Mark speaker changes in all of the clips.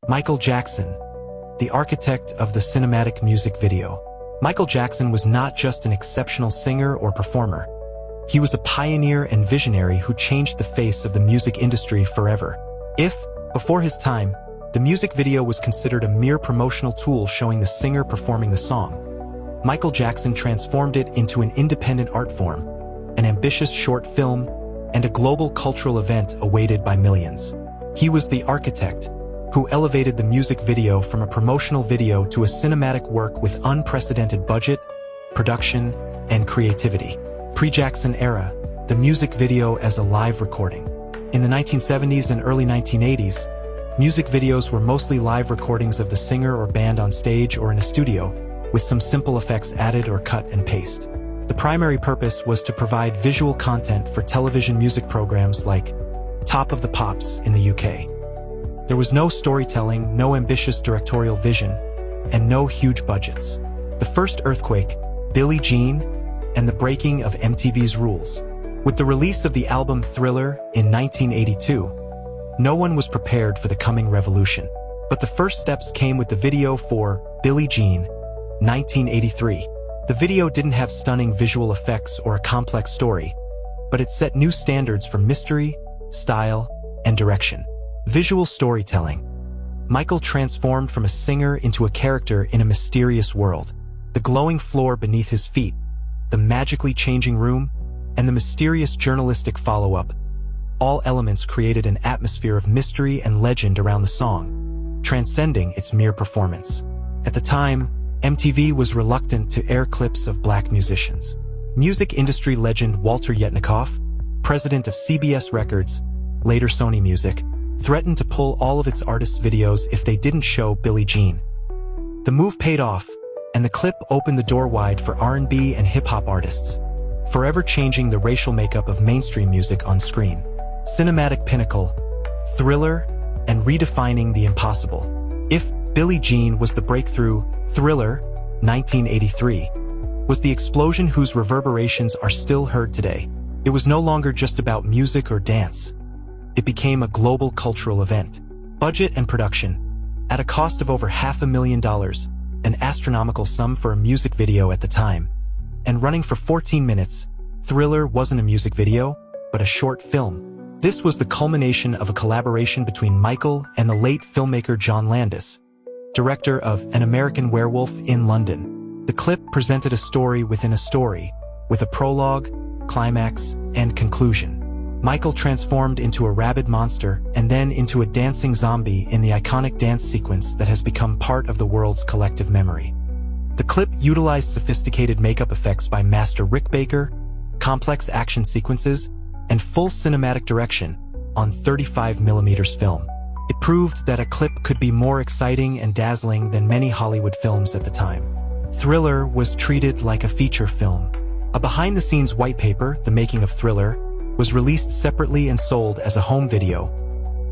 Speaker 1: Michael Jackson, the architect of the cinematic music video. Michael Jackson was not just an exceptional singer or performer. He was a pioneer and visionary who changed the face of the music industry forever. Before his time, the music video was considered a mere promotional tool showing the singer performing the song, Michael Jackson transformed it into an independent art form, an ambitious short film, and a global cultural event awaited by millions. He was the architect who elevated the music video from a promotional video to a cinematic work with unprecedented budget, production, and creativity. Pre-Jackson era, the music video as a live recording. In the 1970s and early 1980s, music videos were mostly live recordings of the singer or band on stage or in a studio, with some simple effects added or cut and paste. The primary purpose was to provide visual content for television music programs like Top of the Pops in the UK. There was no storytelling, no ambitious directorial vision, and no huge budgets. The first earthquake, Billie Jean, and the breaking of MTV's rules. With the release of the album Thriller in 1982, no one was prepared for the coming revolution. But the first steps came with the video for Billie Jean, 1983. The video didn't have stunning visual effects or a complex story, but it set new standards for mystery, style, and direction. Visual storytelling. Michael transformed from a singer into a character in a mysterious world. The glowing floor beneath his feet, the magically changing room, and the mysterious journalistic follow-up. All elements created an atmosphere of mystery and legend around the song, transcending its mere performance. At the time, MTV was reluctant to air clips of black musicians. Music industry legend Walter Yetnikoff, president of CBS Records, later Sony Music, threatened to pull all of its artists' videos if they didn't show Billie Jean. The move paid off, and the clip opened the door wide for R&B and hip-hop artists, forever changing the racial makeup of mainstream music on screen. Cinematic pinnacle, Thriller, and redefining the impossible. If Billie Jean was the breakthrough, Thriller, 1983, was the explosion whose reverberations are still heard today. It was no longer just about music or dance. It became a global cultural event. Budget and production. At a cost of over $500,000, an astronomical sum for a music video at the time. And running for 14 minutes, Thriller wasn't a music video, but a short film. This was the culmination of a collaboration between Michael and the late filmmaker John Landis, director of An American Werewolf in London. The clip presented a story within a story, with a prologue, climax, and conclusion. Michael transformed into a rabid monster and then into a dancing zombie in the iconic dance sequence that has become part of the world's collective memory. The clip utilized sophisticated makeup effects by master Rick Baker, complex action sequences, and full cinematic direction on 35mm film. It proved that a clip could be more exciting and dazzling than many Hollywood films at the time. Thriller was treated like a feature film. A behind-the-scenes white paper, The Making of Thriller, was released separately and sold as a home video,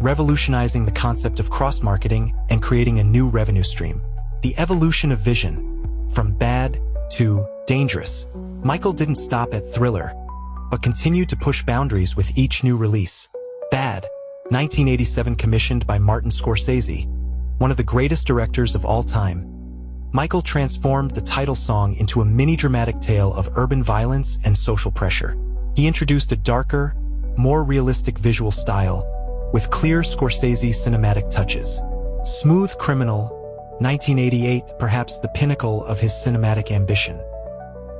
Speaker 1: revolutionizing the concept of cross-marketing and creating a new revenue stream. The evolution of vision, from bad to dangerous. Michael didn't stop at Thriller, but continued to push boundaries with each new release. Bad, 1987, commissioned by Martin Scorsese, one of the greatest directors of all time. Michael transformed the title song into a mini-dramatic tale of urban violence and social pressure. He introduced a darker, more realistic visual style, with clear Scorsese cinematic touches. Smooth Criminal, 1988, perhaps the pinnacle of his cinematic ambition.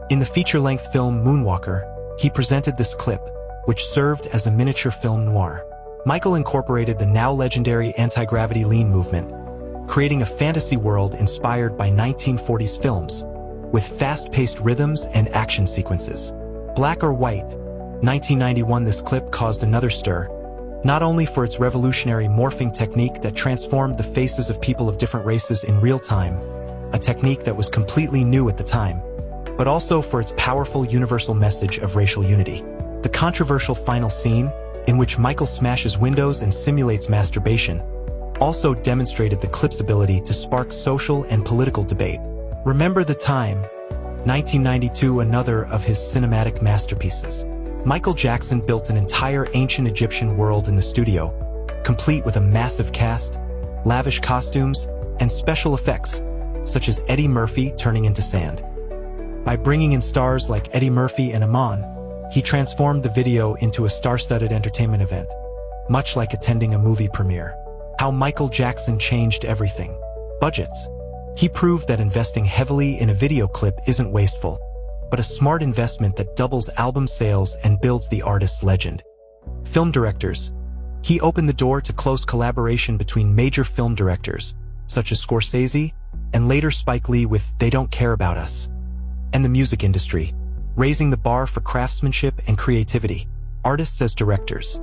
Speaker 1: In the feature-length film Moonwalker, he presented this clip, which served as a miniature film noir. Michael incorporated the now legendary anti-gravity lean movement, creating a fantasy world inspired by 1940s films, with fast-paced rhythms and action sequences. Black or White, 1991. This clip caused another stir, not only for its revolutionary morphing technique that transformed the faces of people of different races in real time, a technique that was completely new at the time, but also for its powerful universal message of racial unity. The controversial final scene, in which Michael smashes windows and simulates masturbation, also demonstrated the clip's ability to spark social and political debate. Remember the Time, 1992, another of his cinematic masterpieces. Michael Jackson built an entire ancient Egyptian world in the studio, complete with a massive cast, lavish costumes, and special effects, such as Eddie Murphy turning into sand. By bringing in stars like Eddie Murphy and Iman, he transformed the video into a star-studded entertainment event, much like attending a movie premiere. How Michael Jackson changed everything. Budgets. He proved that investing heavily in a video clip isn't wasteful, but a smart investment that doubles album sales and builds the artist's legend. Film directors. He opened the door to close collaboration between major film directors, such as Scorsese, and later Spike Lee with They Don't Care About Us. And the music industry, raising the bar for craftsmanship and creativity. Artists as directors.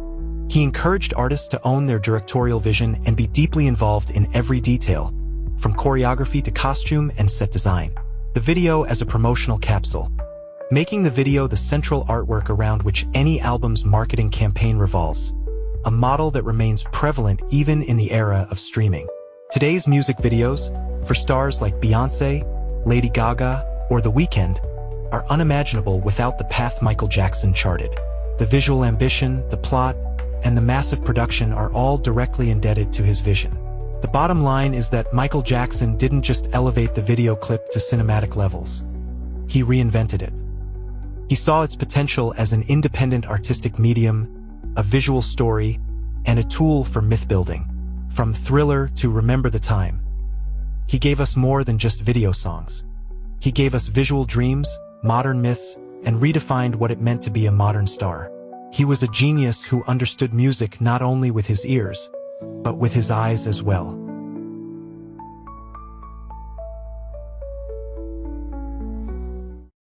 Speaker 1: He encouraged artists to own their directorial vision and be deeply involved in every detail, from choreography to costume and set design. The video as a promotional capsule, making the video the central artwork around which any album's marketing campaign revolves, a model that remains prevalent even in the era of streaming. Today's music videos, for stars like Beyoncé, Lady Gaga, or The Weeknd, are unimaginable without the path Michael Jackson charted. The visual ambition, the plot, and the massive production are all directly indebted to his vision. The bottom line is that Michael Jackson didn't just elevate the video clip to cinematic levels. He reinvented it. He saw its potential as an independent artistic medium, a visual story, and a tool for myth-building. From Thriller to Remember the Time, he gave us more than just video songs. He gave us visual dreams, modern myths, and redefined what it meant to be a modern star. He was a genius who understood music not only with his ears, but with his eyes as well.